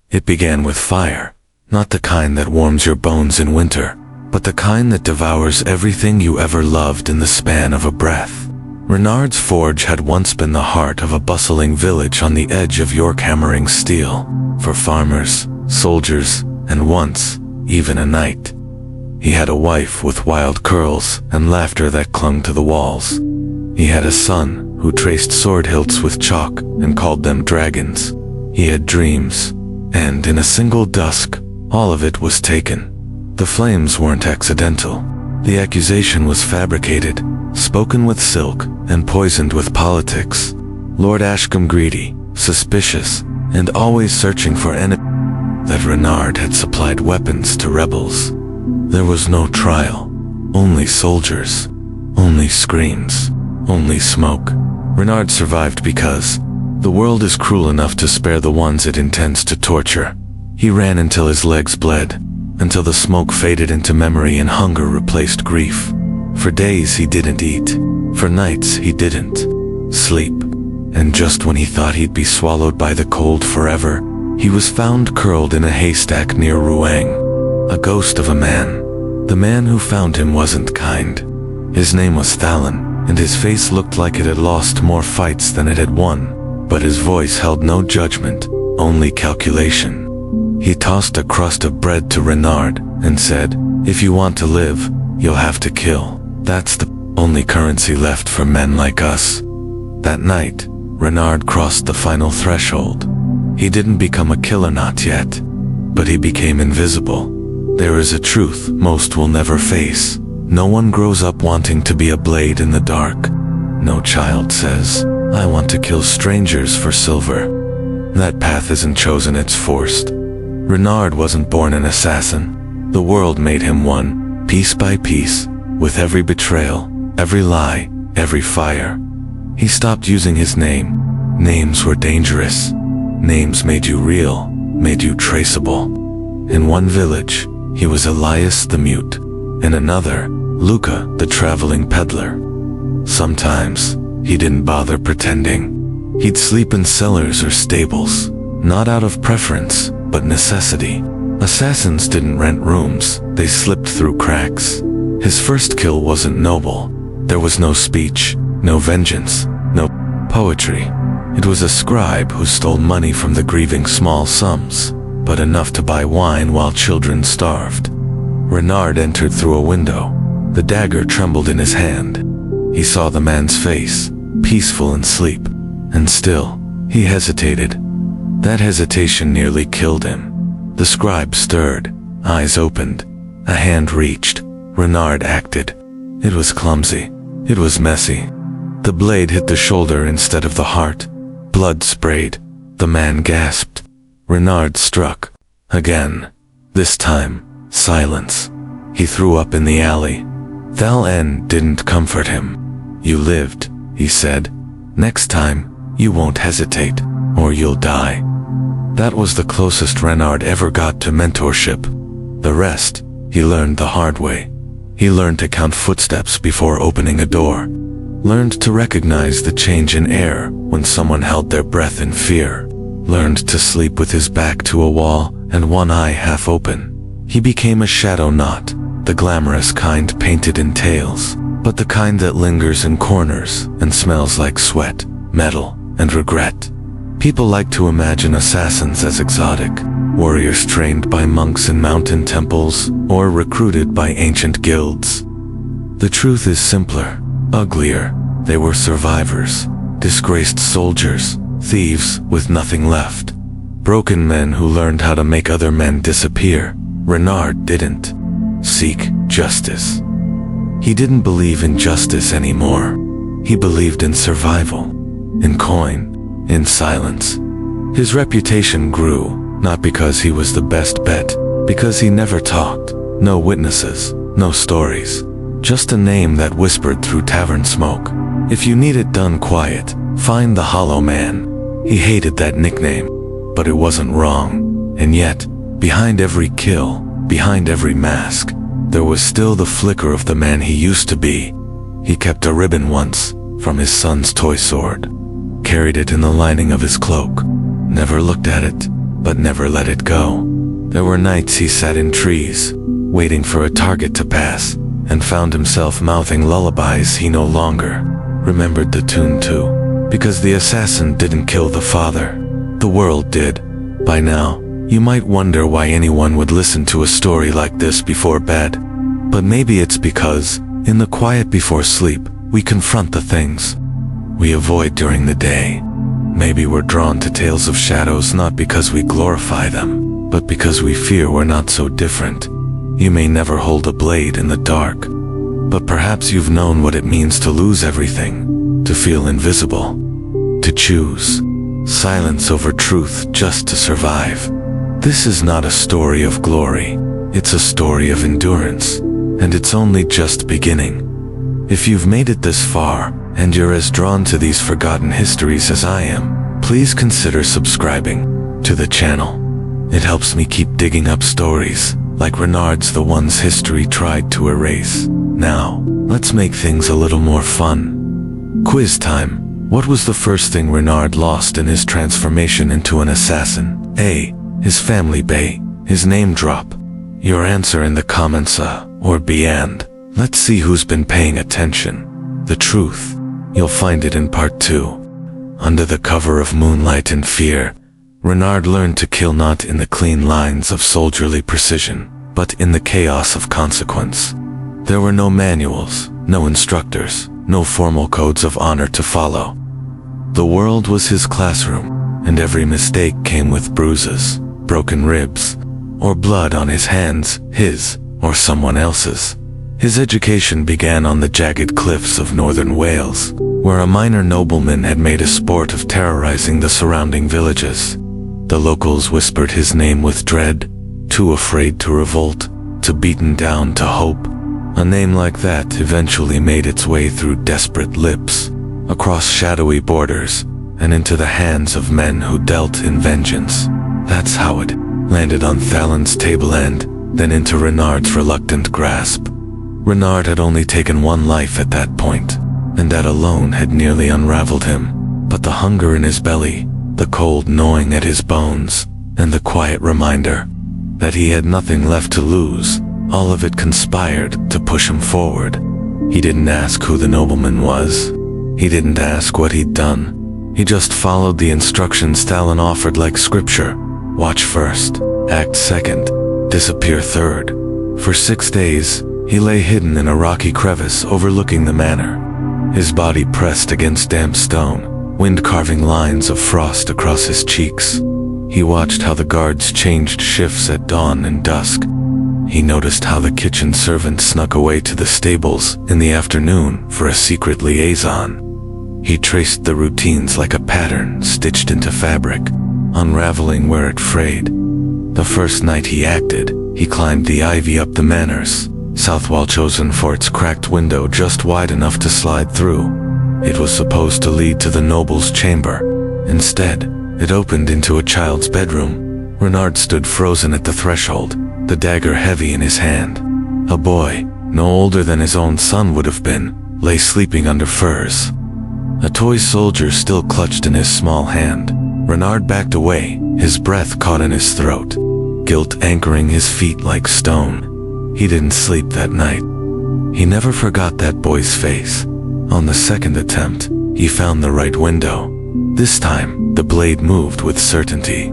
It began with fire, not the kind that warms your bones in winter, but the kind that devours everything you ever loved in the span of a breath. Rennard's forge had once been the heart of a bustling village on the edge of York, hammering steel for farmers, soldiers, and once, even a knight. He had a wife with wild curls and laughter that clung to the walls. He had a son who traced sword hilts with chalk and called them dragons. He had dreams, and in a single dusk, all of it was taken. The flames weren't accidental. The accusation was fabricated, spoken with silk, and poisoned with politics. Lord Ashcombe, greedy, suspicious, and always searching for enemies, that Rennard had supplied weapons to rebels. There was no trial, only soldiers, only screams, only smoke. Rennard survived because the world is cruel enough to spare the ones it intends to torture. He ran until his legs bled, until the smoke faded into memory and hunger replaced grief. For days he didn't eat, for nights he didn't sleep, and just when he thought he'd be swallowed by the cold forever, he was found curled in a haystack near Rouen, a ghost of a man. The man who found him wasn't kind. His name was Thalin, and his face looked like it had lost more fights than it had won, but his voice held no judgment, only calculation. He tossed a crust of bread to Rennard and said, "If you want to live, you'll have to kill. That's the only currency left for men like us." That night, Rennard crossed the final threshold. He didn't become a killer, not yet, but he became invisible. There is a truth most will never face. No one grows up wanting to be a blade in the dark. No child says, "I want to kill strangers for silver." That path isn't chosen, it's forced. Rennard wasn't born an assassin. The world made him one, piece by piece, with every betrayal, every lie, every fire. He stopped using his name. Names were dangerous. Names made you real, made you traceable. In one village, he was Elias the Mute. In another, Luca the traveling peddler. Sometimes, he didn't bother pretending. He'd sleep in cellars or stables, not out of preference, but necessity. Assassins didn't rent rooms, they slipped through cracks. His first kill wasn't noble. There was no speech, no vengeance, no poetry. It was a scribe who stole money from the grieving, small sums, but enough to buy wine while children starved. Rennard entered through a window. The dagger trembled in his hand. He saw the man's face, peaceful in sleep, and still, he hesitated. That hesitation nearly killed him. The scribe stirred, eyes opened, a hand reached. Rennard acted. It was clumsy. It was messy. The blade hit the shoulder instead of the heart. Blood sprayed. The man gasped. Rennard struck. Again. This time, silence. He threw up in the alley. Thalin didn't comfort him. "You lived," he said. "Next time, you won't hesitate, or you'll die." That was the closest Rennard ever got to mentorship. The rest, he learned the hard way. He learned to count footsteps before opening a door. Learned to recognize the change in air when someone held their breath in fear. Learned to sleep with his back to a wall and one eye half open. He became a shadow, not the glamorous kind painted in tales, but the kind that lingers in corners and smells like sweat, metal, and regret. People like to imagine assassins as exotic, warriors trained by monks in mountain temples or recruited by ancient guilds. The truth is simpler, uglier. They were survivors, disgraced soldiers, thieves with nothing left. Broken men who learned how to make other men disappear. Rennard didn't seek justice. He didn't believe in justice anymore. He believed in survival, in coin, in silence. His reputation grew, not because he was the best bet, because he never talked. No witnesses, no stories. Just a name that whispered through tavern smoke. If you need it done quiet, find the Hollow Man. He hated that nickname, but it wasn't wrong. And yet, behind every kill, behind every mask, there was still the flicker of the man he used to be. He kept a ribbon once, from his son's toy sword. Carried it in the lining of his cloak. Never looked at it, but never let it go. There were nights he sat in trees, waiting for a target to pass, and found himself mouthing lullabies he no longer remembered the tune to. Because the assassin didn't kill the father, the world did. By now, you might wonder why anyone would listen to a story like this before bed. But maybe it's because, in the quiet before sleep, we confront the things we avoid during the day. Maybe we're drawn to tales of shadows not because we glorify them, but because we fear we're not so different. You may never hold a blade in the dark, but perhaps you've known what it means to lose everything, to feel invisible, to choose silence over truth just to survive. This is not a story of glory, it's a story of endurance, and it's only just beginning. If you've made it this far, and you're as drawn to these forgotten histories as I am, please consider subscribing to the channel. It helps me keep digging up stories like Rennard's, the ones history tried to erase. Now, let's make things a little more fun. Quiz time. What was the first thing Rennard lost in his transformation into an assassin? A. His family. B. His name drop. Your answer in the comments. Or B. And let's see who's been paying attention. The truth. You'll find it in part 2. Under the cover of moonlight and fear, Rennard learned to kill not in the clean lines of soldierly precision, but in the chaos of consequence. There were no manuals, no instructors, no formal codes of honor to follow. The world was his classroom, and every mistake came with bruises, broken ribs, or blood on his hands, his or someone else's. His education began on the jagged cliffs of northern Wales, where a minor nobleman had made a sport of terrorizing the surrounding villages. The locals whispered his name with dread, too afraid to revolt, too beaten down to hope. A name like that eventually made its way through desperate lips, across shadowy borders, and into the hands of men who dealt in vengeance. That's how it landed on Thalen's table and then into Rennard's reluctant grasp. Rennard had only taken one life at that point, and that alone had nearly unraveled him. But the hunger in his belly, the cold gnawing at his bones, and the quiet reminder that he had nothing left to lose, all of it conspired to push him forward. He didn't ask who the nobleman was. He didn't ask what he'd done. He just followed the instructions Thalen offered like scripture. Watch first, act second, disappear third. For 6 days, he lay hidden in a rocky crevice overlooking the manor, his body pressed against damp stone, wind carving lines of frost across his cheeks. He watched how the guards changed shifts at dawn and dusk. He noticed how the kitchen servant snuck away to the stables in the afternoon for a secret liaison. He traced the routines like a pattern stitched into fabric, unraveling where it frayed. The first night he acted, he climbed the ivy up the manor's south wall, chosen for its cracked window just wide enough to slide through. It was supposed to lead to the noble's chamber. Instead, it opened into a child's bedroom. Rennard stood frozen at the threshold, the dagger heavy in his hand. A boy, no older than his own son would have been, lay sleeping under furs. A toy soldier still clutched in his small hand. Rennard backed away, his breath caught in his throat, guilt anchoring his feet like stone. He didn't sleep that night. He never forgot that boy's face. On the second attempt, he found the right window. This time, the blade moved with certainty.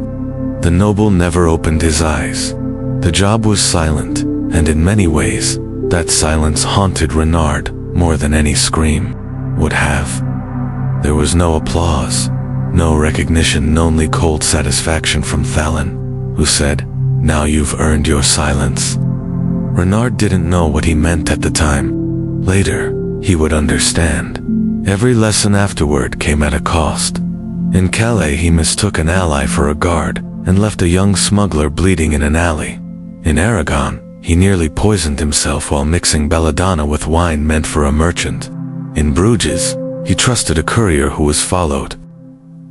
The noble never opened his eyes. The job was silent, and in many ways, that silence haunted Rennard more than any scream would have. There was no applause, no recognition, only cold satisfaction from Thalen, who said, "Now you've earned your silence." Rennard didn't know what he meant at the time. Later, he would understand. Every lesson afterward came at a cost. In Calais, he mistook an ally for a guard and left a young smuggler bleeding in an alley. In Aragon, he nearly poisoned himself while mixing belladonna with wine meant for a merchant. In Bruges, he trusted a courier who was followed.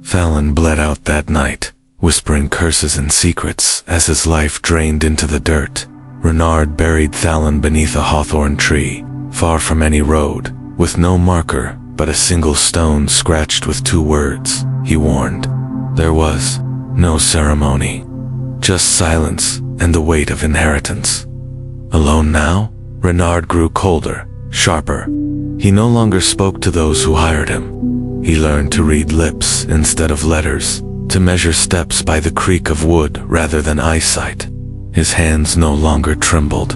Thalen bled out that night, whispering curses and secrets as his life drained into the dirt. Rennard buried Thalen beneath a hawthorn tree, far from any road, with no marker but a single stone scratched with 2 words. He warned. There was no ceremony, just silence and the weight of inheritance. Alone now, Rennard grew colder, sharper. He no longer spoke to those who hired him. He learned to read lips instead of letters, to measure steps by the creak of wood rather than eyesight. His hands no longer trembled.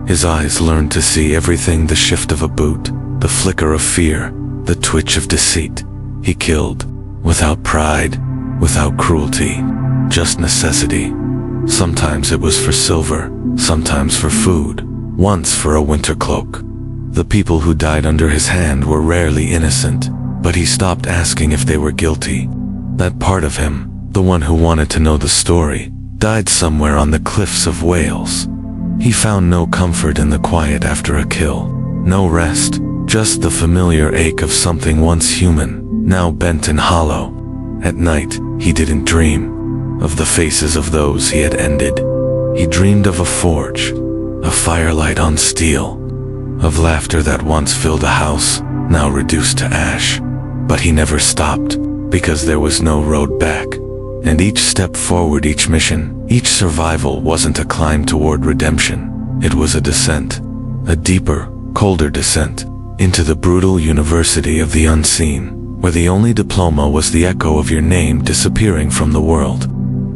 His eyes learned to see everything: the shift of a boot, the flicker of fear, the twitch of deceit. He killed, without pride, without cruelty, just necessity. Sometimes it was for silver, sometimes for food, once for a winter cloak. The people who died under his hand were rarely innocent, but he stopped asking if they were guilty. That part of him, the one who wanted to know the story, died somewhere on the cliffs of Wales. He found no comfort in the quiet after a kill, no rest, just the familiar ache of something once human, now bent and hollow. At night, he didn't dream of the faces of those he had ended. He dreamed of a forge, a firelight on steel, of laughter that once filled a house, now reduced to ash. But he never stopped, because there was no road back. And each step forward, each mission, each survival wasn't a climb toward redemption. It was a descent, a deeper, colder descent, into the brutal university of the unseen, where the only diploma was the echo of your name disappearing from the world.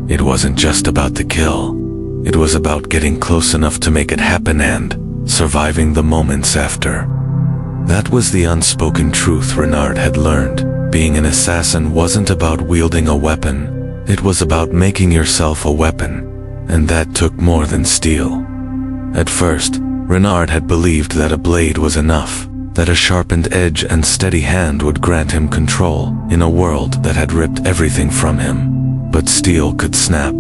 It wasn't just about the kill. It was about getting close enough to make it happen and surviving the moments after. That was the unspoken truth Rennard had learned. Being an assassin wasn't about wielding a weapon. It was about making yourself a weapon, and that took more than steel. At first, Rennard had believed that a blade was enough, that a sharpened edge and steady hand would grant him control in a world that had ripped everything from him. But steel could snap,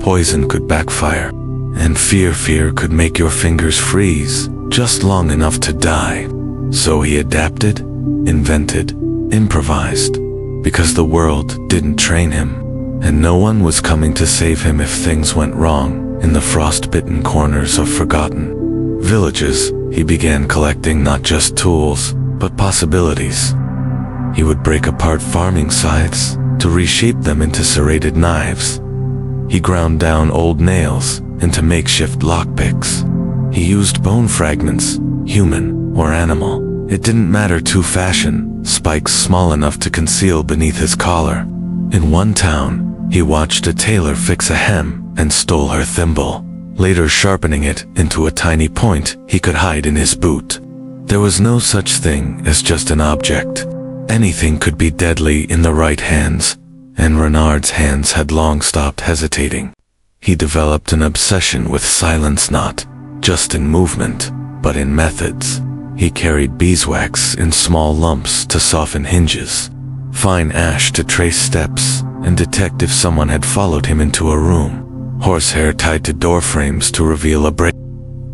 poison could backfire, and fear could make your fingers freeze just long enough to die. So he adapted, invented, improvised, because the world didn't train him. And no one was coming to save him if things went wrong. In the frost-bitten corners of forgotten villages, he began collecting not just tools, but possibilities. He would break apart farming scythes to reshape them into serrated knives. He ground down old nails into makeshift lockpicks. He used bone fragments, human or animal. It didn't matter to fashion spikes small enough to conceal beneath his collar. In one town, he watched a tailor fix a hem and stole her thimble, later sharpening it into a tiny point he could hide in his boot. There was no such thing as just an object. Anything could be deadly in the right hands, and Rennard's hands had long stopped hesitating. He developed an obsession with silence, not just in movement, but in methods. He carried beeswax in small lumps to soften hinges, fine ash to trace steps, and detect if someone had followed him into a room, horsehair tied to door frames to reveal a break.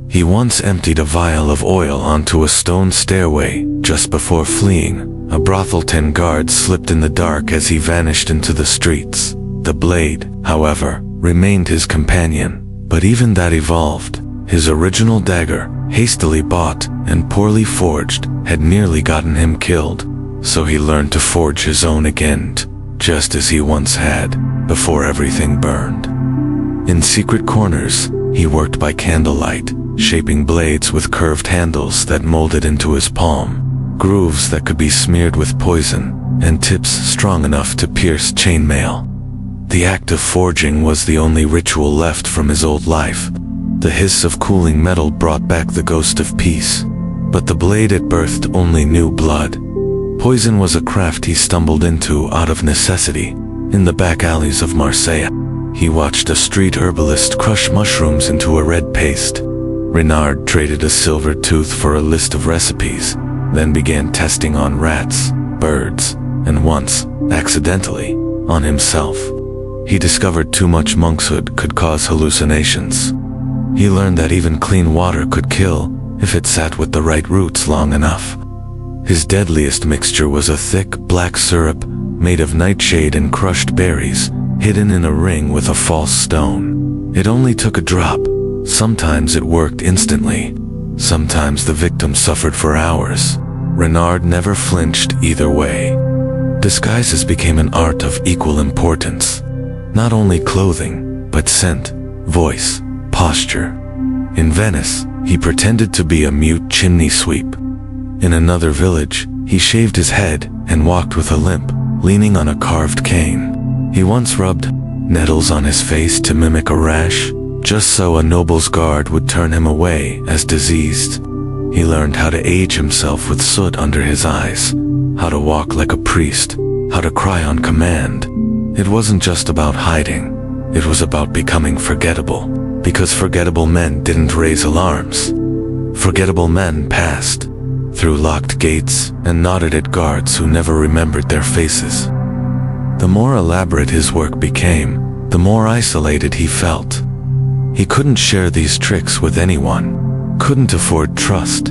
He once emptied a vial of oil onto a stone stairway just before fleeing. A brothel 10 guards slipped in the dark as he vanished into the streets. The blade, however, remained his companion, but even that evolved. His original dagger, hastily bought and poorly forged, had nearly gotten him killed. So he learned to forge his own again, just as he once had, before everything burned. In secret corners, he worked by candlelight, shaping blades with curved handles that molded into his palm, grooves that could be smeared with poison, and tips strong enough to pierce chainmail. The act of forging was the only ritual left from his old life. The hiss of cooling metal brought back the ghost of peace, but the blade it birthed only knew blood. Poison was a craft he stumbled into out of necessity. In the back alleys of Marseille, he watched a street herbalist crush mushrooms into a red paste. Rennard traded a silver tooth for a list of recipes, then began testing on rats, birds, and once, accidentally, on himself. He discovered too much monkshood could cause hallucinations. He learned that even clean water could kill if it sat with the right roots long enough. His deadliest mixture was a thick, black syrup made of nightshade and crushed berries, hidden in a ring with a false stone. It only took a drop. Sometimes it worked instantly. Sometimes the victim suffered for hours. Rennard never flinched either way. Disguises became an art of equal importance. Not only clothing, but scent, voice, posture. In Venice, he pretended to be a mute chimney sweep. In another village, he shaved his head and walked with a limp, leaning on a carved cane. He once rubbed nettles on his face to mimic a rash, just so a noble's guard would turn him away as diseased. He learned how to age himself with soot under his eyes, how to walk like a priest, how to cry on command. It wasn't just about hiding, it was about becoming forgettable, because forgettable men didn't raise alarms. Forgettable men passed through locked gates and nodded at guards who never remembered their faces. The more elaborate his work became, the more isolated he felt. He couldn't share these tricks with anyone, couldn't afford trust.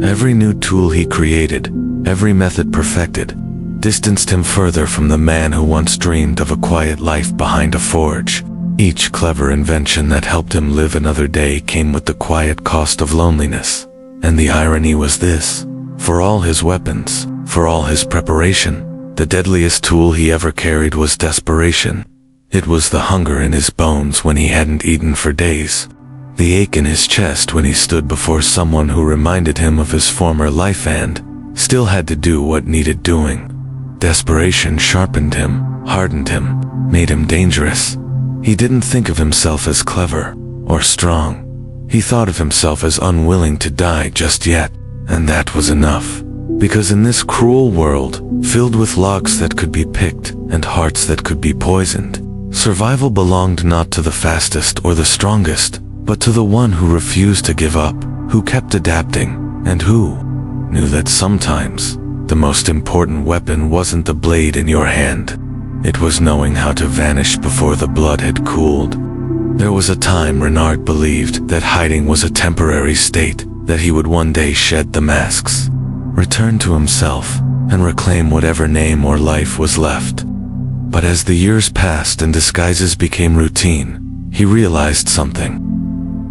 Every new tool he created, every method perfected, distanced him further from the man who once dreamed of a quiet life behind a forge. Each clever invention that helped him live another day came with the quiet cost of loneliness. And the irony was this: for all his weapons, for all his preparation, the deadliest tool he ever carried was desperation. It was the hunger in his bones when he hadn't eaten for days, the ache in his chest when he stood before someone who reminded him of his former life and still had to do what needed doing. Desperation sharpened him, hardened him, made him dangerous. He didn't think of himself as clever or strong. He thought of himself as unwilling to die just yet, and that was enough. Because in this cruel world, filled with locks that could be picked and hearts that could be poisoned, survival belonged not to the fastest or the strongest, but to the one who refused to give up, who kept adapting, and who knew that sometimes the most important weapon wasn't the blade in your hand. It was knowing how to vanish before the blood had cooled. There was a time Rennard believed that hiding was a temporary state, that he would one day shed the masks, return to himself, and reclaim whatever name or life was left. But as the years passed and disguises became routine, he realized something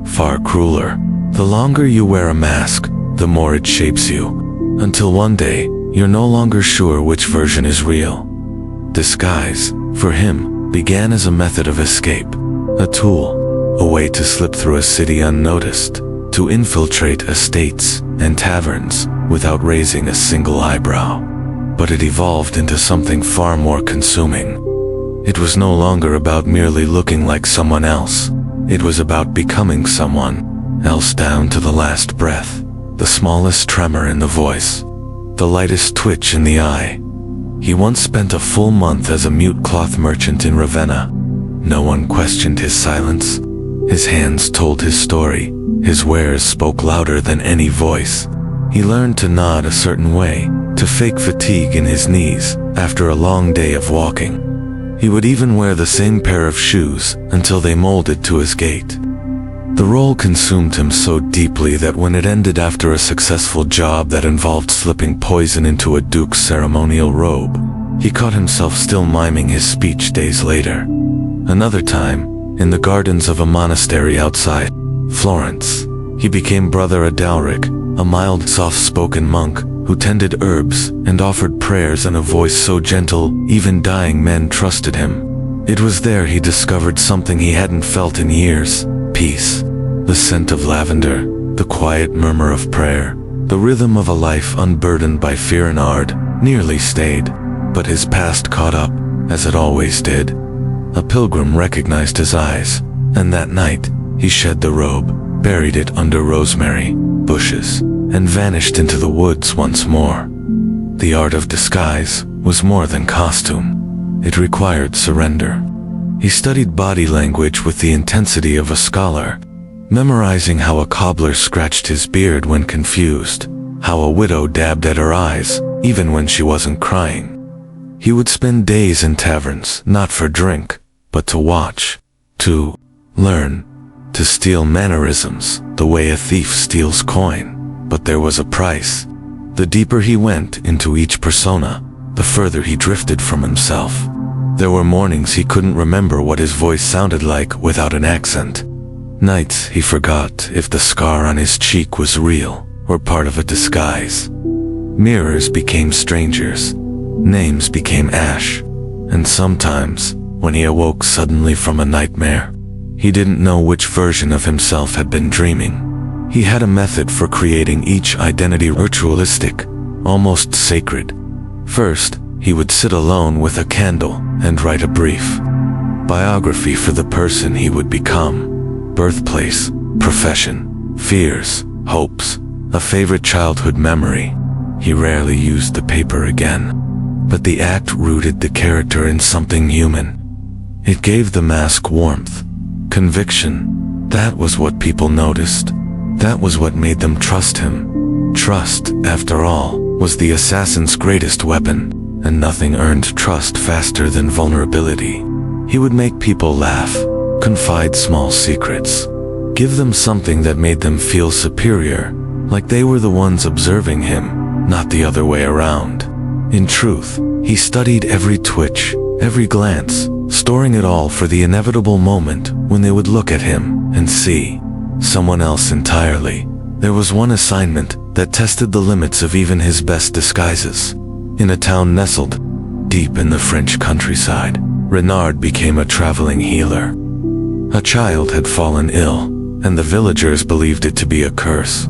far crueler. The longer you wear a mask, the more it shapes you, until one day, you're no longer sure which version is real. Disguise, for him, began as a method of escape, a tool, a way to slip through a city unnoticed, to infiltrate estates and taverns without raising a single eyebrow. But it evolved into something far more consuming. It was no longer about merely looking like someone else. It was about becoming someone else down to the last breath, the smallest tremor in the voice, the lightest twitch in the eye. He once spent a full month as a mute cloth merchant in Ravenna. No one questioned his silence. His hands told his story. His wares spoke louder than any voice. He learned to nod a certain way, to fake fatigue in his knees after a long day of walking. He would even wear the same pair of shoes until they molded to his gait. The role consumed him so deeply that when it ended after a successful job that involved slipping poison into a duke's ceremonial robe, he caught himself still miming his speech days later. Another time, in the gardens of a monastery outside Florence, he became Brother Adalric, a mild, soft-spoken monk who tended herbs and offered prayers in a voice so gentle even dying men trusted him. It was there he discovered something he hadn't felt in years: peace. The scent of lavender, the quiet murmur of prayer, the rhythm of a life unburdened by fear. Rennard nearly stayed, but his past caught up, as it always did. A pilgrim recognized his eyes, and that night, he shed the robe, buried it under rosemary bushes, and vanished into the woods once more. The art of disguise was more than costume. It required surrender. He studied body language with the intensity of a scholar, memorizing how a cobbler scratched his beard when confused, how a widow dabbed at her eyes, even when she wasn't crying. He would spend days in taverns, not for drink, but to watch, to learn, to steal mannerisms, the way a thief steals coin. But there was a price. The deeper he went into each persona, the further he drifted from himself. There were mornings he couldn't remember what his voice sounded like without an accent. Nights he forgot if the scar on his cheek was real or part of a disguise. Mirrors became strangers. Names became ash. And sometimes, when he awoke suddenly from a nightmare, He didn't know which version of himself had been dreaming. He had a method for creating each identity ritualistic, almost sacred. First, he would sit alone with a candle and write a brief biography for the person he would become. Birthplace, profession, fears, hopes, a favorite childhood memory. He rarely used the paper again, but the act rooted the character in something human. It gave the mask warmth, conviction. That was what people noticed. That was what made them trust him. Trust, after all, was the assassin's greatest weapon, and nothing earned trust faster than vulnerability. He would make people laugh, confide small secrets, give them something that made them feel superior, like they were the ones observing him, not the other way around. In truth, he studied every twitch, every glance, storing it all for the inevitable moment when they would look at him and see someone else entirely. There was one assignment that tested the limits of even his best disguises. In a town nestled deep in the French countryside, Rennard became a traveling healer. A child had fallen ill, and the villagers believed it to be a curse.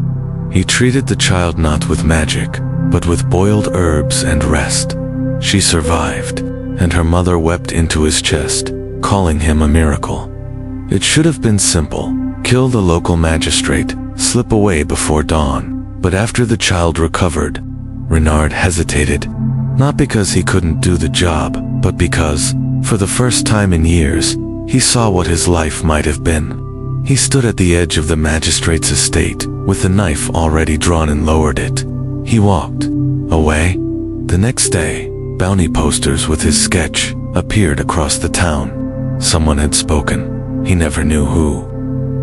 He treated the child not with magic, but with boiled herbs and rest. She survived, and her mother wept into his chest, calling him a miracle. It should have been simple: kill the local magistrate, slip away before dawn. But after the child recovered, Rennard hesitated, not because he couldn't do the job, but because, for the first time in years, he saw what his life might have been. He stood at the edge of the magistrate's estate, with the knife already drawn, and lowered it. He walked away. The next day, bounty posters with his sketch appeared across the town. Someone had spoken. He never knew who.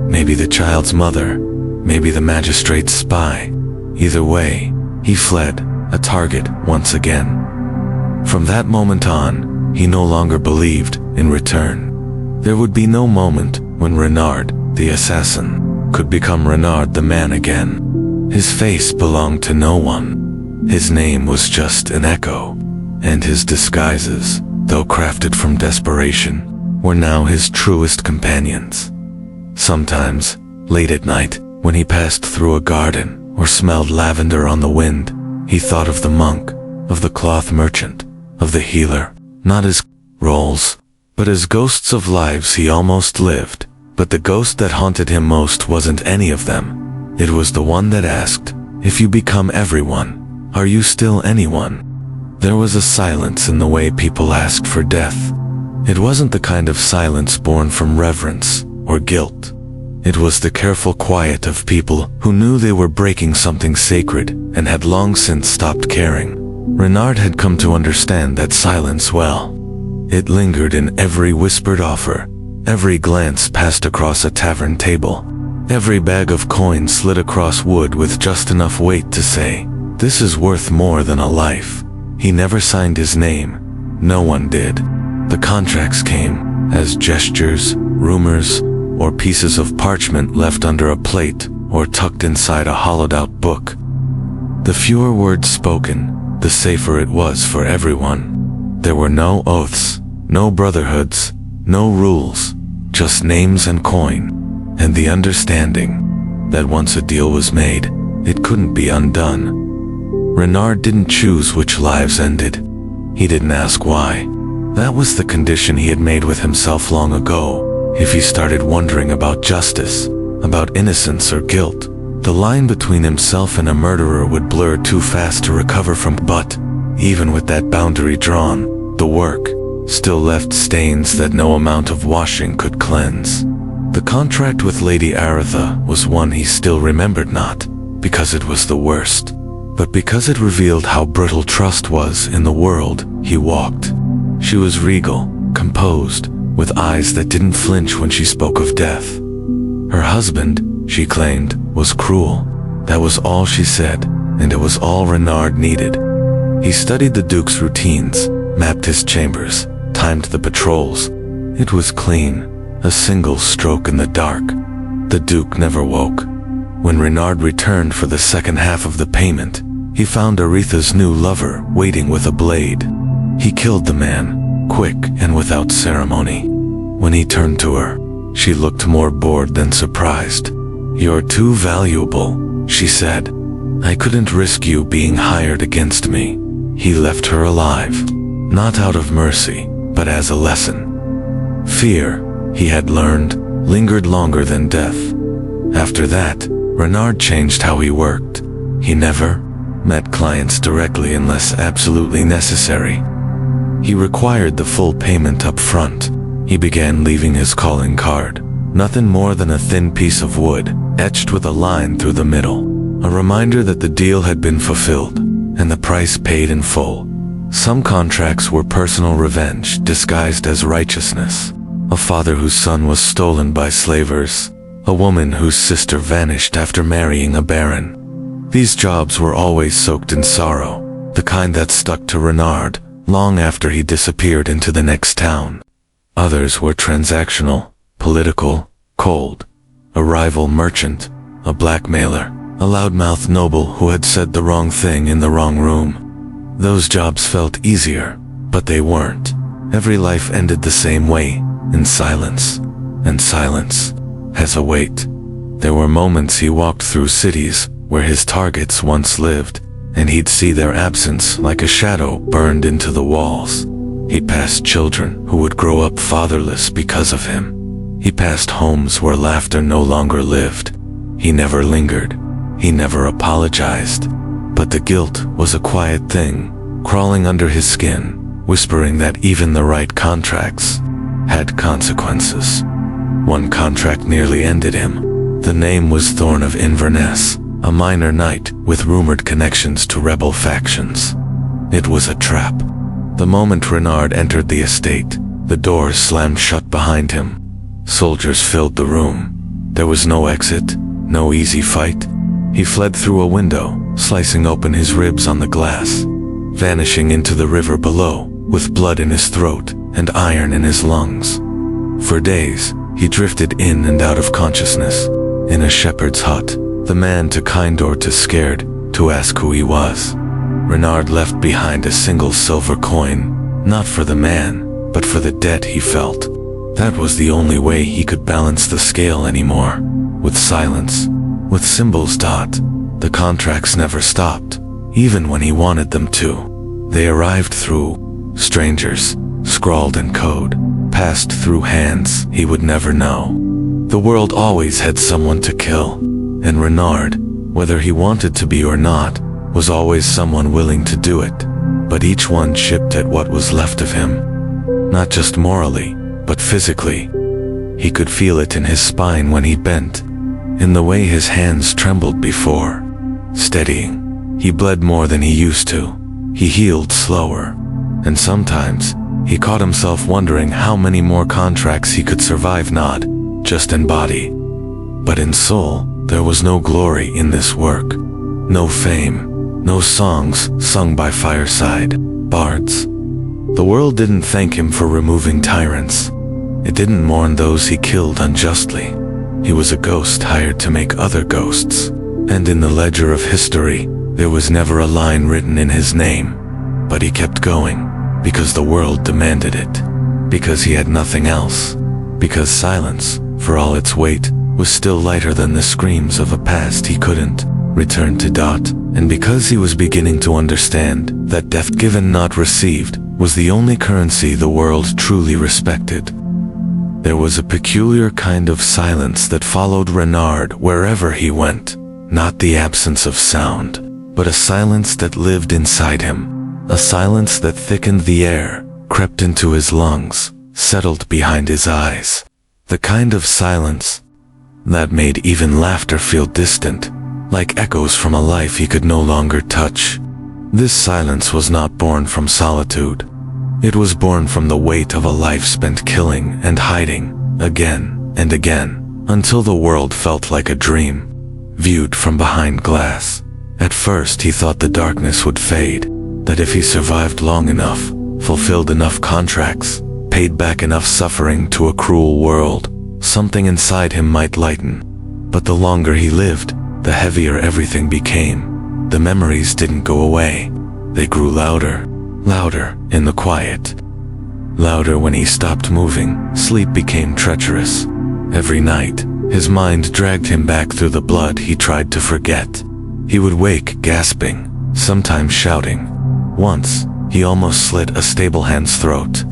Maybe the child's mother, maybe the magistrate's spy. Either way, he fled, a target once again. From that moment on, he no longer believed in return. There would be no moment when Rennard, the assassin, could become Rennard the man again. His face belonged to no one. His name was just an echo, and his disguises, though crafted from desperation, were now his truest companions. Sometimes, late at night, when he passed through a garden or smelled lavender on the wind, he thought of the monk, of the cloth merchant, of the healer, not as roles, but as ghosts of lives he almost lived. But the ghost that haunted him most wasn't any of them. It was the one that asked, if you become everyone, are you still anyone? There was a silence in the way people asked for death. It wasn't the kind of silence born from reverence or guilt. It was the careful quiet of people who knew they were breaking something sacred and had long since stopped caring. Rennard had come to understand that silence well. It lingered in every whispered offer, every glance passed across a tavern table, every bag of coins slid across wood with just enough weight to say, "This is worth more than a life." He never signed his name. No one did. The contracts came as gestures, rumors, or pieces of parchment left under a plate or tucked inside a hollowed-out book. The fewer words spoken, the safer it was for everyone. There were no oaths, no brotherhoods, no rules, just names and coin, and the understanding that once a deal was made, it couldn't be undone. Rennard didn't choose which lives ended. He didn't ask why. That was the condition he had made with himself long ago. If he started wondering about justice, about innocence or guilt, the line between himself and a murderer would blur too fast to recover from. But, even with that boundary drawn, the work still left stains that no amount of washing could cleanse. The contract with Lady Aretha was one he still remembered, not because it was the worst, but because it revealed how brittle trust was in the world he walked. She was regal, composed, with eyes that didn't flinch when she spoke of death. Her husband, she claimed, was cruel. That was all she said, and it was all Rennard needed. He studied the Duke's routines, mapped his chambers, timed the patrols. It was clean, a single stroke in the dark. The Duke never woke. When Rennard returned for the second half of the payment, he found Aretha's new lover waiting with a blade. He killed the man, quick and without ceremony. When he turned to her, She looked more bored than surprised. "You're too valuable," she said. "I couldn't risk you being hired against me." He left her alive, not out of mercy, but as a lesson. Fear, he had learned, lingered longer than death. After that, Rennard changed how he worked. He never met clients directly unless absolutely necessary. He required the full payment up front. He began leaving his calling card, nothing more than a thin piece of wood, etched with a line through the middle, a reminder that the deal had been fulfilled, and the price paid in full. Some contracts were personal revenge disguised as righteousness. A father whose son was stolen by slavers, a woman whose sister vanished after marrying a baron. These jobs were always soaked in sorrow, the kind that stuck to Rennard long after he disappeared into the next town. Others were transactional, political, cold. A rival merchant, a blackmailer, a loudmouth noble who had said the wrong thing in the wrong room. Those jobs felt easier, but they weren't. Every life ended the same way, in silence, and silence has a weight. There were moments he walked through cities where his targets once lived, and he'd see their absence like a shadow burned into the walls. He passed children who would grow up fatherless because of him. He passed homes where laughter no longer lived. He never lingered. He never apologized. But the guilt was a quiet thing, crawling under his skin, whispering that even the right contracts had consequences. One contract nearly ended him. The name was Thorn of Inverness, a minor knight with rumored connections to rebel factions. It was a trap. The moment Rennard entered the estate, the doors slammed shut behind him. Soldiers filled the room. There was no exit, no easy fight. He fled through a window, slicing open his ribs on the glass, vanishing into the river below, with blood in his throat and iron in his lungs. For days, he drifted in and out of consciousness, in a shepherd's hut, the man too kind or too scared to ask who he was. Rennard left behind a single silver coin, not for the man, but for the debt he felt. That was the only way he could balance the scale anymore. With silence, with symbols. The contracts never stopped, even when he wanted them to. They arrived through strangers, scrawled in code, passed through hands he would never know. The world always had someone to kill, and Rennard, whether he wanted to be or not, was always someone willing to do it. But each one chipped at what was left of him. Not just morally, but physically. He could feel it in his spine when he bent, in the way his hands trembled before. Steadying. He bled more than he used to. He healed slower. And sometimes, he caught himself wondering how many more contracts he could survive, not just in body, but in soul. There was no glory in this work. No fame. No songs sung by fireside bards. The world didn't thank him for removing tyrants. It didn't mourn those he killed unjustly. He was a ghost hired to make other ghosts. And in the ledger of history, there was never a line written in his name. But he kept going, because the world demanded it. Because he had nothing else. Because silence, for all its weight, was still lighter than the screams of a past he couldn't return to. And because he was beginning to understand that death given not received was the only currency the world truly respected. There was a peculiar kind of silence that followed Rennard wherever he went. Not the absence of sound, but a silence that lived inside him. A silence that thickened the air, crept into his lungs, settled behind his eyes. The kind of silence that made even laughter feel distant, like echoes from a life he could no longer touch. This silence was not born from solitude. It was born from the weight of a life spent killing and hiding, again and again, until the world felt like a dream, viewed from behind glass. At first he thought the darkness would fade, that if he survived long enough, fulfilled enough contracts, paid back enough suffering to a cruel world, something inside him might lighten. But the longer he lived, the heavier everything became. The memories didn't go away. They grew louder, louder in the quiet. Louder when he stopped moving, sleep became treacherous. Every night, his mind dragged him back through the blood he tried to forget. He would wake gasping, sometimes shouting. Once, he almost slit a stable hand's throat.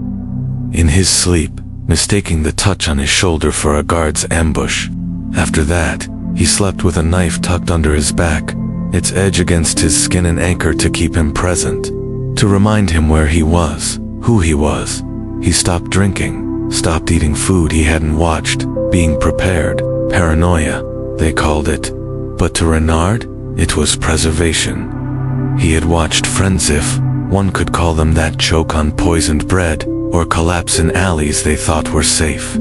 In his sleep, mistaking the touch on his shoulder for a guard's ambush. After that, he slept with a knife tucked under his back, its edge against his skin an anchor to keep him present, to remind him where he was, who he was. He stopped drinking, stopped eating food he hadn't watched, being prepared, paranoia, they called it. But to Rennard, it was preservation. He had watched friends, if one could call them that, choke on poisoned bread, or collapse in alleys they thought were safe.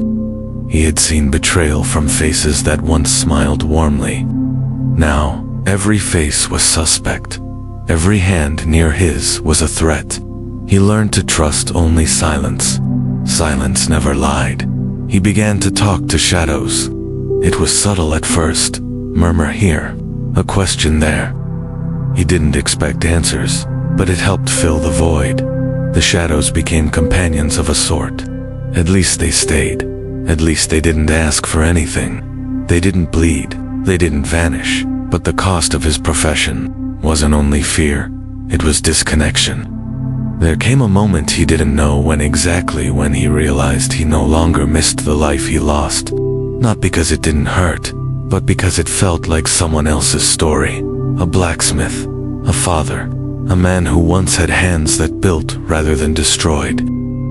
He had seen betrayal from faces that once smiled warmly. Now, every face was suspect. Every hand near his was a threat. He learned to trust only silence. Silence never lied. He began to talk to shadows. It was subtle at first, murmur here, a question there. He didn't expect answers, but it helped fill the void. The shadows became companions of a sort. At least they stayed. At least they didn't ask for anything. They didn't bleed. They didn't vanish. But the cost of his profession wasn't only fear, it was disconnection. There came a moment he didn't know when exactly, when he realized he no longer missed the life he lost. Not because it didn't hurt, but because it felt like someone else's story. A blacksmith, a father, a man who once had hands that built rather than destroyed.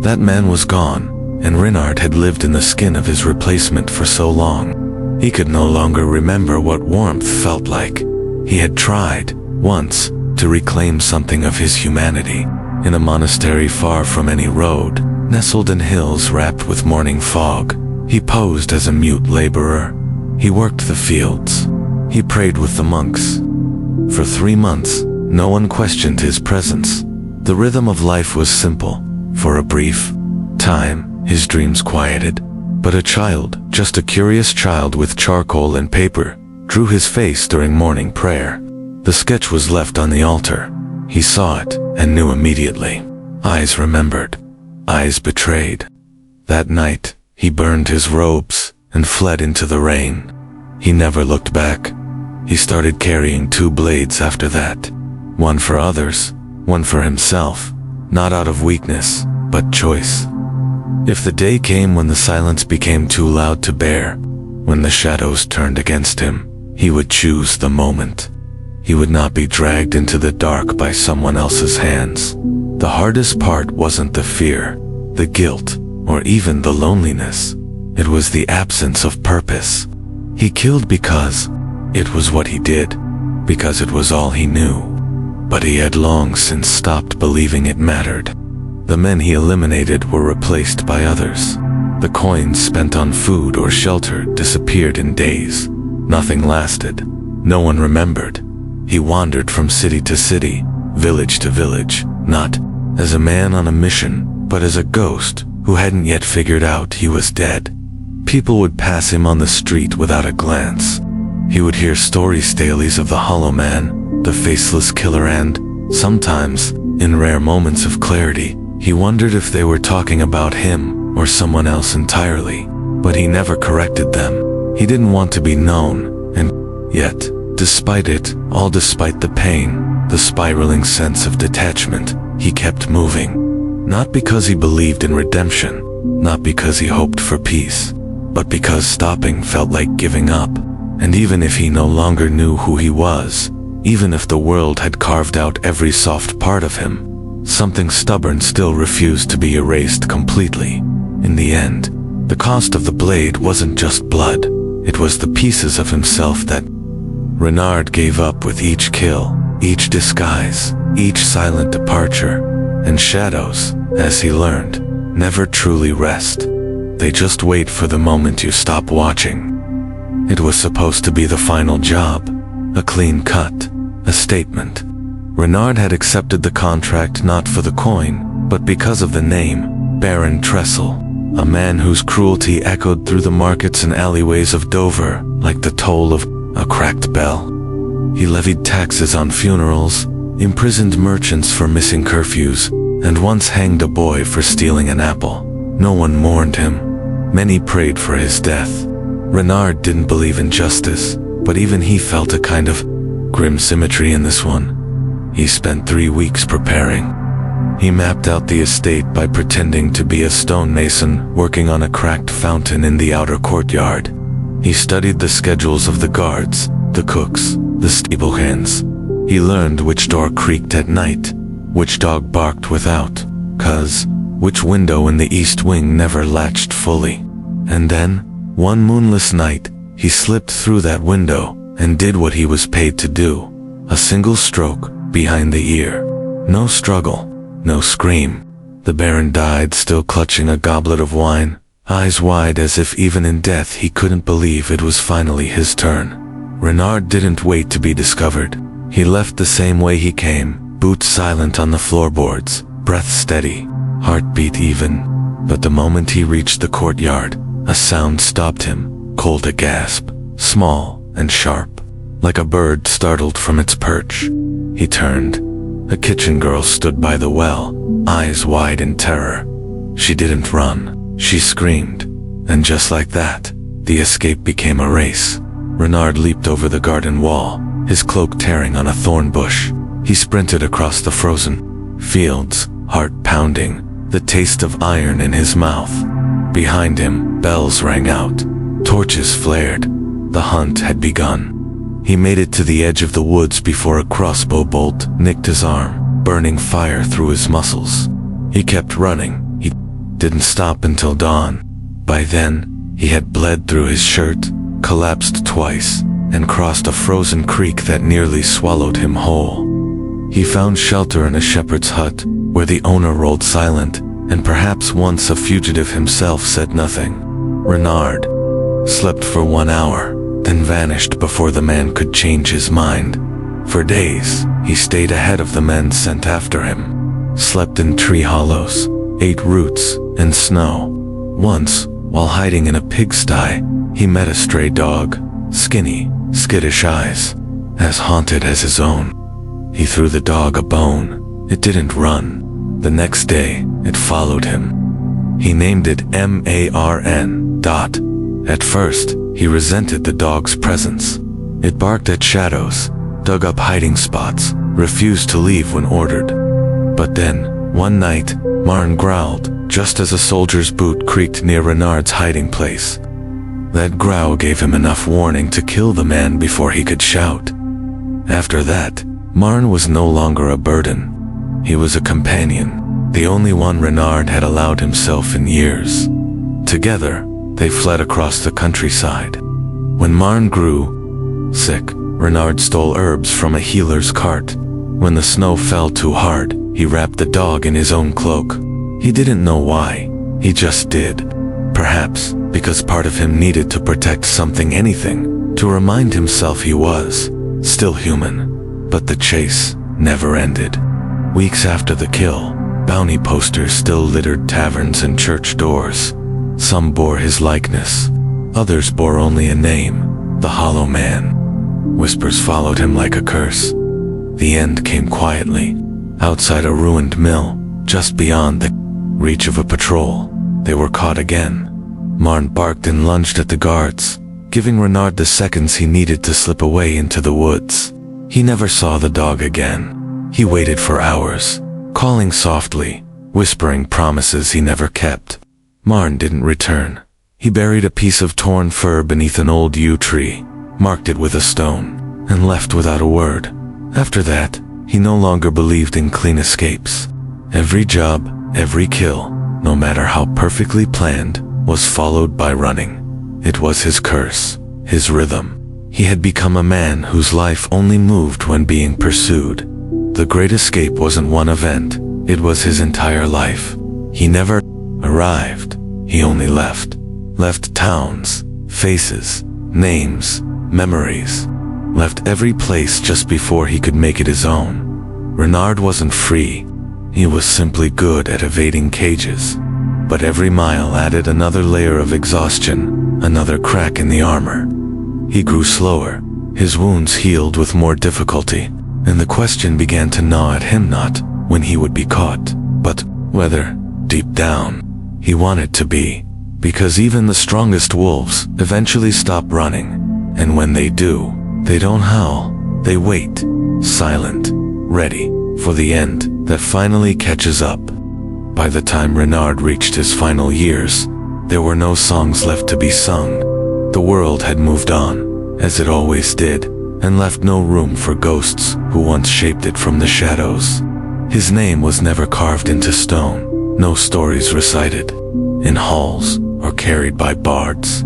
That man was gone, and Rennard had lived in the skin of his replacement for so long. He could no longer remember what warmth felt like. He had tried, once, to reclaim something of his humanity. In a monastery far from any road, nestled in hills wrapped with morning fog, he posed as a mute laborer. He worked the fields. He prayed with the monks. For 3 months, no one questioned his presence. The rhythm of life was simple. For a brief time, his dreams quieted. But a child, just a curious child with charcoal and paper, drew his face during morning prayer. The sketch was left on the altar. He saw it and knew immediately. Eyes remembered. Eyes betrayed. That night, he burned his robes and fled into the rain. He never looked back. He started carrying 2 blades after that. One for others, one for himself, not out of weakness, but choice. If the day came when the silence became too loud to bear, when the shadows turned against him, he would choose the moment. He would not be dragged into the dark by someone else's hands. The hardest part wasn't the fear, the guilt, or even the loneliness. It was the absence of purpose. He killed because it was what he did, because it was all he knew. But he had long since stopped believing it mattered. The men he eliminated were replaced by others. The coins spent on food or shelter disappeared in days. Nothing lasted. No one remembered. He wandered from city to city, village to village, not as a man on a mission, but as a ghost who hadn't yet figured out he was dead. People would pass him on the street without a glance. He would hear stories of the Hollow Man, the faceless killer, and, sometimes, in rare moments of clarity, he wondered if they were talking about him or someone else entirely. But he never corrected them. He didn't want to be known, and yet, despite it, all despite the pain, the spiraling sense of detachment, he kept moving. Not because he believed in redemption, not because he hoped for peace, but because stopping felt like giving up. And even if he no longer knew who he was, even if the world had carved out every soft part of him, something stubborn still refused to be erased completely. In the end, the cost of the blade wasn't just blood, it was the pieces of himself that Rennard gave up with each kill, each disguise, each silent departure. And shadows, as he learned, never truly rest. They just wait for the moment you stop watching. It was supposed to be the final job, a clean cut, a statement. Rennard had accepted the contract not for the coin, but because of the name, Baron Trestle, a man whose cruelty echoed through the markets and alleyways of Dover like the toll of a cracked bell. He levied taxes on funerals, imprisoned merchants for missing curfews, and once hanged a boy for stealing an apple. No one mourned him. Many prayed for his death. Rennard didn't believe in justice, but even he felt a kind of grim symmetry in this one. He spent 3 weeks preparing. He mapped out the estate by pretending to be a stonemason working on a cracked fountain in the outer courtyard. He studied the schedules of the guards, the cooks, the stable hands. He learned which door creaked at night, which dog barked without, which window in the east wing never latched fully. And then, one moonless night, he slipped through that window and did what he was paid to do. A single stroke behind the ear. No struggle, no scream. The Baron died still clutching a goblet of wine, eyes wide as if even in death he couldn't believe it was finally his turn. Rennard didn't wait to be discovered. He left the same way he came, boots silent on the floorboards, breath steady, heartbeat even. But the moment he reached the courtyard, a sound stopped him, cold a gasp, small and sharp, like a bird startled from its perch. He turned. A kitchen girl stood by the well, eyes wide in terror. She didn't run, she screamed. And just like that, the escape became a race. Rennard leaped over the garden wall, his cloak tearing on a thorn bush. He sprinted across the frozen fields, heart pounding, the taste of iron in his mouth. Behind him, bells rang out. Torches flared. The hunt had begun. He made it to the edge of the woods before a crossbow bolt nicked his arm, burning fire through his muscles. He kept running. He didn't stop until dawn. By then, he had bled through his shirt, collapsed twice, and crossed a frozen creek that nearly swallowed him whole. He found shelter in a shepherd's hut, where the owner rolled silent, and perhaps once a fugitive himself said nothing. Rennard slept for 1 hour, then vanished before the man could change his mind. For days, he stayed ahead of the men sent after him, slept in tree hollows, ate roots and snow. Once, while hiding in a pigsty, he met a stray dog, skinny, skittish eyes, as haunted as his own. He threw the dog a bone. It didn't run. The next day, it followed him. He named it Marn. At first, he resented the dog's presence. It barked at shadows, dug up hiding spots, refused to leave when ordered. But then, one night, Marn growled, just as a soldier's boot creaked near Rennard's hiding place. That growl gave him enough warning to kill the man before he could shout. After that, Marn was no longer a burden. He was a companion, the only one Rennard had allowed himself in years. Together, they fled across the countryside. When Marn grew sick, Rennard stole herbs from a healer's cart. When the snow fell too hard, he wrapped the dog in his own cloak. He didn't know why, he just did. Perhaps because part of him needed to protect something, anything, to remind himself he was still human. But the chase never ended. Weeks after the kill, bounty posters still littered taverns and church doors. Some bore his likeness, others bore only a name, the Hollow Man. Whispers followed him like a curse. The end came quietly, outside a ruined mill, just beyond the reach of a patrol. They were caught again. Marn barked and lunged at the guards, giving Rennard the seconds he needed to slip away into the woods. He never saw the dog again. He waited for hours, calling softly, whispering promises he never kept. Marn didn't return. He buried a piece of torn fur beneath an old yew tree, marked it with a stone, and left without a word. After that, he no longer believed in clean escapes. Every job, every kill, no matter how perfectly planned, was followed by running. It was his curse, his rhythm. He had become a man whose life only moved when being pursued. The Great Escape wasn't one event, it was his entire life. He never arrived, he only left. Left towns, faces, names, memories. Left every place just before he could make it his own. Rennard wasn't free, he was simply good at evading cages. But every mile added another layer of exhaustion, another crack in the armor. He grew slower, his wounds healed with more difficulty, and the question began to gnaw at him, not when he would be caught, but whether, deep down, he wanted to be. because even the strongest wolves eventually stop running, and when they do, they don't howl, they wait, silent, ready for the end that finally catches up. By the time Rennard reached his final years, there were no songs left to be sung. The world had moved on, as it always did, and left no room for ghosts who once shaped it from the shadows. His name was never carved into stone, no stories recited in halls or carried by bards.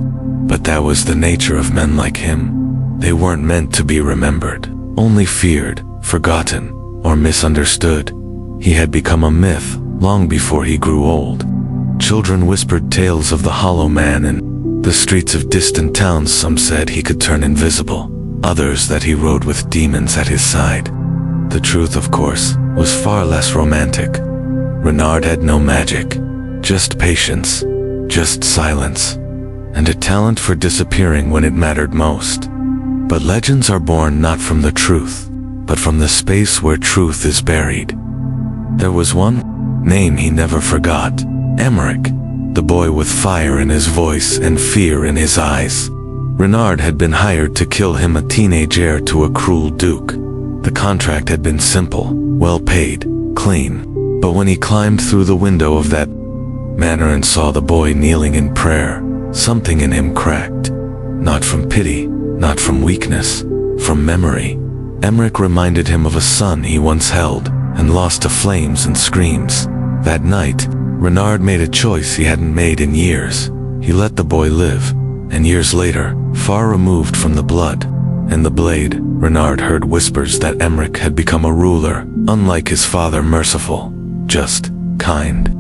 But that was the nature of men like him. They weren't meant to be remembered, only feared, forgotten, or misunderstood. He had become a myth long before he grew old. Children whispered tales of the Hollow Man in the streets of distant towns. Some said he could turn invisible, others that he rode with demons at his side. The truth, of course, was far less romantic. Rennard had no magic, just patience, just silence, and a talent for disappearing when it mattered most. But legends are born not from the truth, but from the space where truth is buried. There was one name he never forgot, Emmerich, the boy with fire in his voice and fear in his eyes. Rennard had been hired to kill him, a teenage heir to a cruel duke. The contract had been simple, well paid, clean. But when he climbed through the window of that manor and saw the boy kneeling in prayer, something in him cracked. Not from pity, not from weakness, from memory. Emmerich reminded him of a son he once held and lost to flames and screams. That night, Rennard made a choice he hadn't made in years. He let the boy live, and years later, far removed from the blood and the blade, Rennard heard whispers that Emmerich had become a ruler, unlike his father, merciful, just, kind.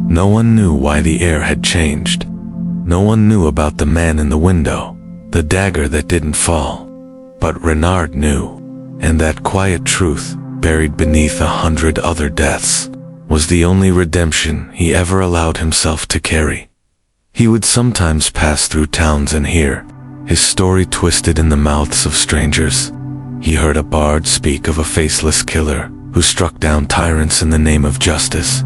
No one knew why the air had changed. No one knew about the man in the window, the dagger that didn't fall. But Rennard knew, and that quiet truth, buried beneath 100 other deaths, was the only redemption he ever allowed himself to carry. He would sometimes pass through towns and hear his story twisted in the mouths of strangers. He heard a bard speak of a faceless killer who struck down tyrants in the name of justice.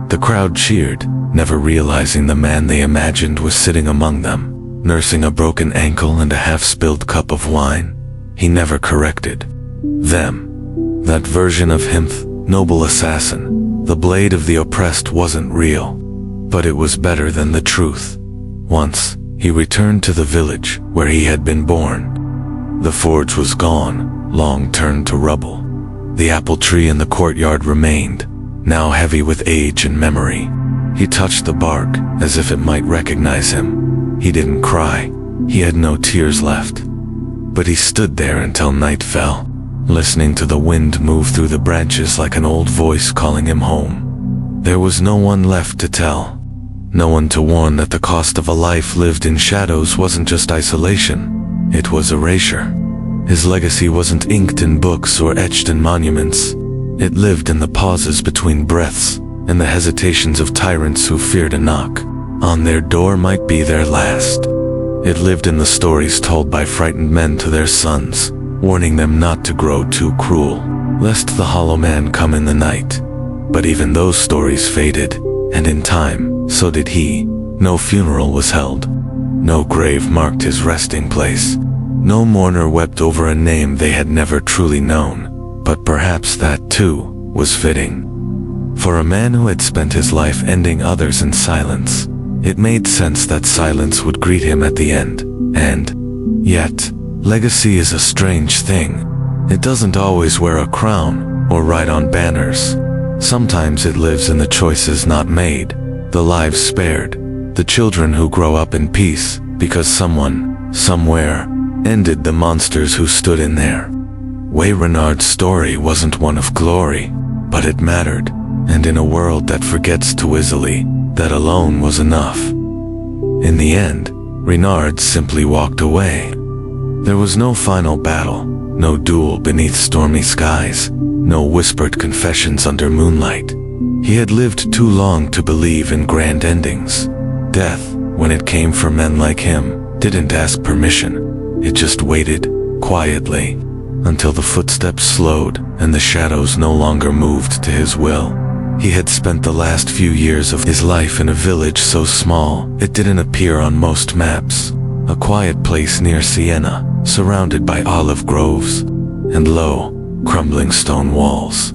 The crowd cheered, never realizing the man they imagined was sitting among them, nursing a broken ankle and a half-spilled cup of wine. He never corrected them. That version of him, noble assassin, the blade of the oppressed, wasn't real, but it was better than the truth. Once, he returned to the village where he had been born. The forge was gone, long turned to rubble. The apple tree in the courtyard remained, now heavy with age and memory. He touched the bark as if it might recognize him. He didn't cry. He had no tears left. But he stood there until night fell, listening to the wind move through the branches like an old voice calling him home. There was no one left to tell. No one to warn that the cost of a life lived in shadows wasn't just isolation, it was erasure. His legacy wasn't inked in books or etched in monuments. It lived in the pauses between breaths and the hesitations of tyrants who feared a knock on their door might be their last. It lived in the stories told by frightened men to their sons, warning them not to grow too cruel, lest the Hollow Man come in the night. But even those stories faded, and in time, so did he. No funeral was held. No grave marked his resting place. No mourner wept over a name they had never truly known. But perhaps that, too, was fitting. For a man who had spent his life ending others in silence, it made sense that silence would greet him at the end. And yet, legacy is a strange thing. It doesn't always wear a crown or ride on banners. Sometimes it lives in the choices not made, the lives spared, the children who grow up in peace because someone, somewhere, ended the monsters who stood in there. Rennard's story wasn't one of glory, but it mattered, and in a world that forgets too easily, that alone was enough. In the end, Rennard simply walked away. There was no final battle, no duel beneath stormy skies, no whispered confessions under moonlight. He had lived too long to believe in grand endings. Death, when it came for men like him, didn't ask permission. It just waited, quietly, until the footsteps slowed and the shadows no longer moved to his will. He had spent the last few years of his life in a village so small it didn't appear on most maps. A quiet place near Siena, surrounded by olive groves and low, crumbling stone walls.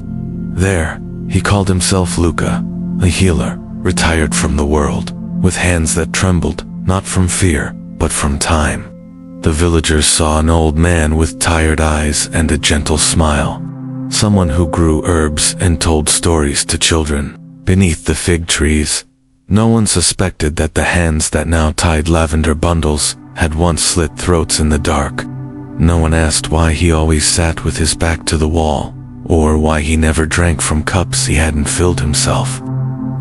There, he called himself Luca, a healer, retired from the world, with hands that trembled, not from fear, but from time. The villagers saw an old man with tired eyes and a gentle smile. Someone who grew herbs and told stories to children beneath the fig trees. No one suspected that the hands that now tied lavender bundles had once slit throats in the dark. No one asked why he always sat with his back to the wall, or why he never drank from cups he hadn't filled himself.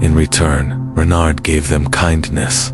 In return, Rennard gave them kindness.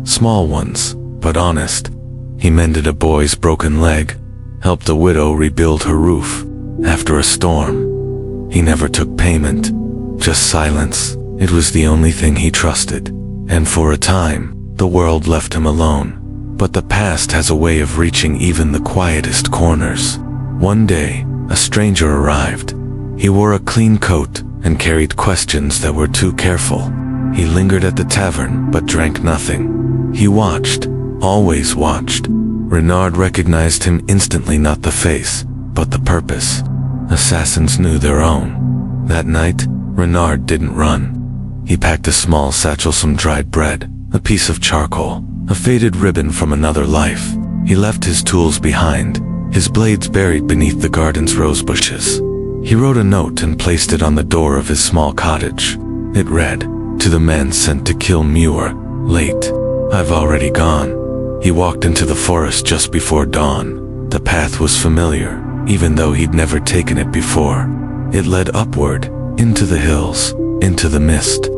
Small ones, but honest. He mended a boy's broken leg, helped a widow rebuild her roof after a storm. He never took payment, just silence. It was the only thing he trusted. And for a time, the world left him alone. But the past has a way of reaching even the quietest corners. One day, a stranger arrived. He wore a clean coat and carried questions that were too careful. He lingered at the tavern but drank nothing. He watched, always watched. Rennard recognized him instantly, not the face, but the purpose. Assassins knew their own. That night, Rennard didn't run. He packed a small satchel, some dried bread, a piece of charcoal, a faded ribbon from another life. He left his tools behind, his blades buried beneath the garden's rose bushes. He wrote a note and placed it on the door of his small cottage. It read, "To the man sent to kill Muir, late. I've already gone." He walked into the forest just before dawn. The path was familiar, even though he'd never taken it before. It led upward, into the hills, into the mist.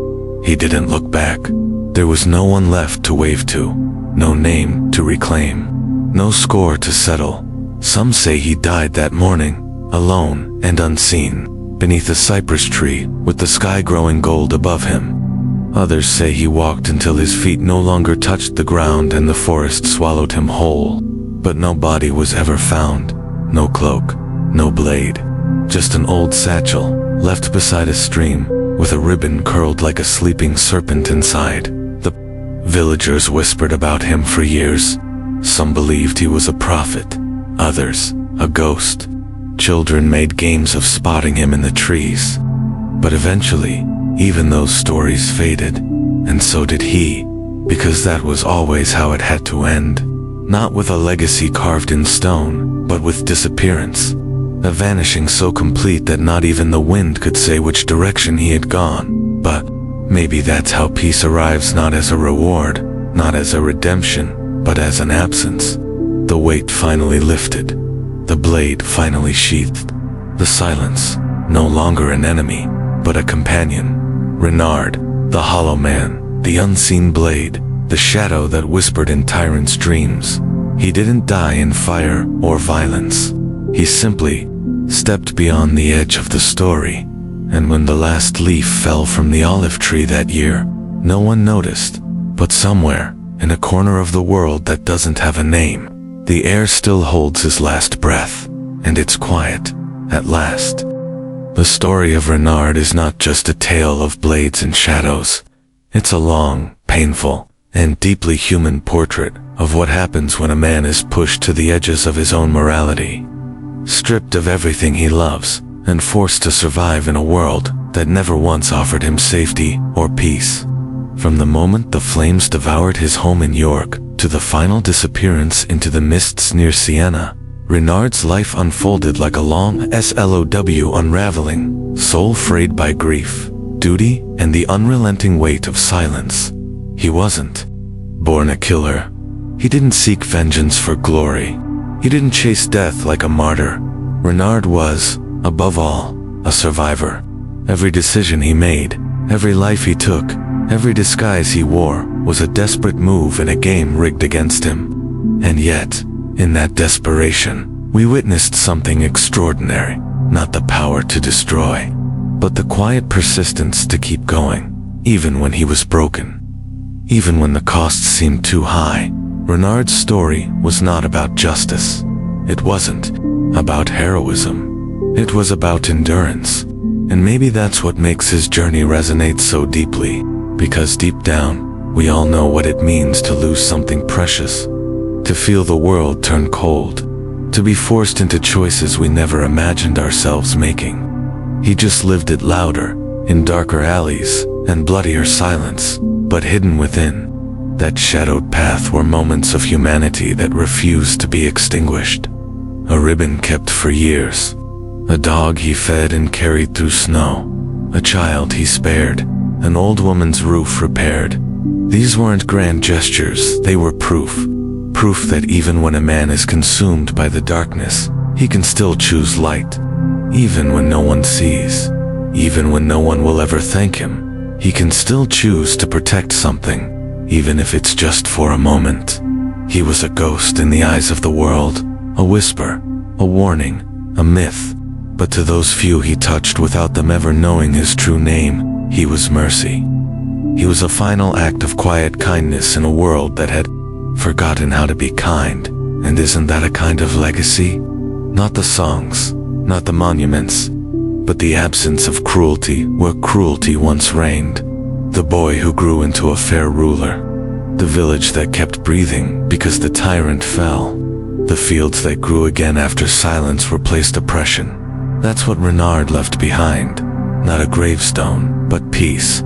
He didn't look back. There was no one left to wave to, no name to reclaim, no score to settle. Some say he died that morning, alone and unseen, beneath a cypress tree with the sky growing gold above him. Others say he walked until his feet no longer touched the ground and the forest swallowed him whole. But no body was ever found, no cloak, no blade, just an old satchel left beside a stream with a ribbon curled like a sleeping serpent inside. The villagers whispered about him for years. Some believed he was a prophet, others a ghost. Children made games of spotting him in the trees. But eventually, even those stories faded, and so did he, because that was always how it had to end. Not with a legacy carved in stone, but with disappearance. A vanishing so complete that not even the wind could say which direction he had gone. But maybe that's how peace arrives, not as a reward, not as a redemption, but as an absence. The weight finally lifted. The blade finally sheathed. The silence, no longer an enemy, but a companion. Rennard, the hollow man, the unseen blade, the shadow that whispered in tyrants' dreams. He didn't die in fire or violence. He simply stepped beyond the edge of the story. And when the last leaf fell from the olive tree that year, no one noticed. But somewhere, in a corner of the world that doesn't have a name, the air still holds his last breath, and it's quiet, at last. The story of Rennard is not just a tale of blades and shadows. It's a long, painful, and deeply human portrait of what happens when a man is pushed to the edges of his own morality, stripped of everything he loves, and forced to survive in a world that never once offered him safety or peace. From the moment the flames devoured his home in York to the final disappearance into the mists near Siena, Rennard's life unfolded like a long slow unraveling, soul frayed by grief, duty, and the unrelenting weight of silence. He wasn't born a killer. He didn't seek vengeance for glory. He didn't chase death like a martyr. Rennard was, above all, a survivor. Every decision he made, every life he took, every disguise he wore was a desperate move in a game rigged against him. And yet, in that desperation, we witnessed something extraordinary. Not the power to destroy, but the quiet persistence to keep going, even when he was broken. Even when the costs seemed too high. Rennard's story was not about justice. It wasn't about heroism. It was about endurance. And maybe that's what makes his journey resonate so deeply, because deep down, we all know what it means to lose something precious, to feel the world turn cold, to be forced into choices we never imagined ourselves making. He just lived it louder, in darker alleys and bloodier silence, but hidden within that shadowed path were moments of humanity that refused to be extinguished. A ribbon kept for years, a dog he fed and carried through snow, a child he spared, an old woman's roof repaired. These weren't grand gestures, they were proof that even when a man is consumed by the darkness, he can still choose light. Even when no one sees, even when no one will ever thank him, he can still choose to protect something, even if it's just for a moment. He was a ghost in the eyes of the world, a whisper, a warning, a myth. But to those few he touched without them ever knowing his true name, he was mercy. He was a final act of quiet kindness in a world that had forgotten how to be kind. And isn't that a kind of legacy? Not the songs, not the monuments, but the absence of cruelty where cruelty once reigned. The boy who grew into a fair ruler. The village that kept breathing because the tyrant fell. The fields that grew again after silence replaced oppression. That's what Rennard left behind. Not a gravestone, but peace.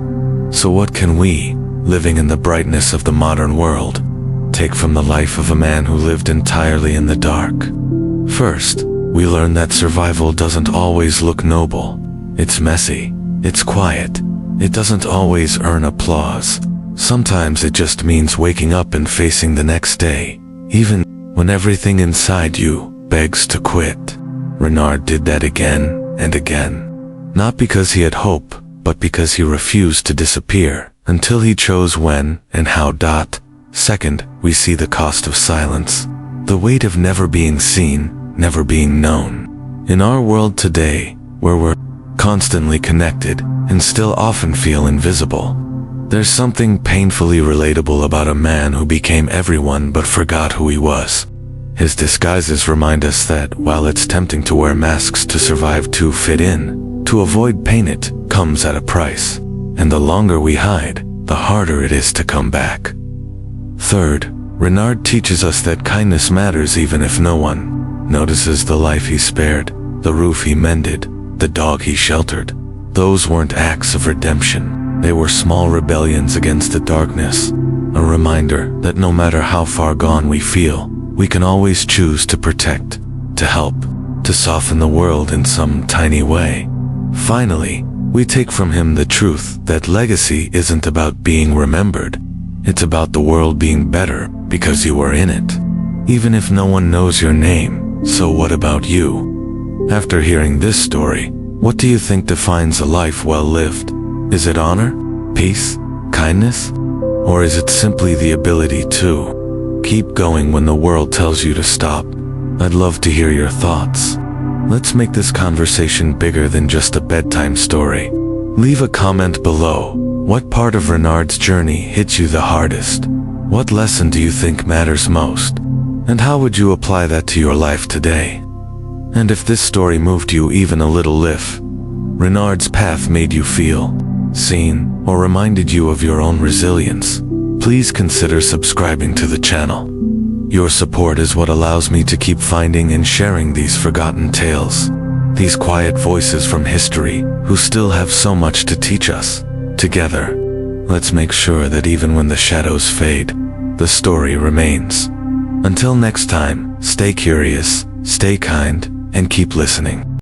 So what can we, living in the brightness of the modern world, take from the life of a man who lived entirely in the dark? First, we learn that survival doesn't always look noble. It's messy, it's quiet, it doesn't always earn applause. Sometimes it just means waking up and facing the next day, even when everything inside you begs to quit. Rennard did that again and again. Not because he had hope, but because he refused to disappear, until he chose when and how. Second, we see the cost of silence. The weight of never being seen, never being known. In our world today, where we're constantly connected and still often feel invisible, there's something painfully relatable about a man who became everyone but forgot who he was. His disguises remind us that while it's tempting to wear masks to survive, to fit in, to avoid pain, it comes at a price. And the longer we hide, the harder it is to come back. Third, Rennard teaches us that kindness matters even if no one notices. The life he spared, the roof he mended, the dog he sheltered. Those weren't acts of redemption. They were small rebellions against the darkness. A reminder that no matter how far gone we feel, we can always choose to protect, to help, to soften the world in some tiny way. Finally, we take from him the truth that legacy isn't about being remembered. It's about the world being better because you were in it. Even if no one knows your name, so what about you? After hearing this story, what do you think defines a life well lived? Is it honor, peace, kindness? Or is it simply the ability to keep going when the world tells you to stop? I'd love to hear your thoughts. Let's make this conversation bigger than just a bedtime story. Leave a comment below. What part of Rennard's journey hit you the hardest? What lesson do you think matters most? And how would you apply that to your life today? And if this story moved you even a little, if Rennard's path made you feel seen or reminded you of your own resilience, please consider subscribing to the channel. Your support is what allows me to keep finding and sharing these forgotten tales, these quiet voices from history who still have so much to teach us. Together, let's make sure that even when the shadows fade, the story remains. Until next time, stay curious, stay kind, and keep listening.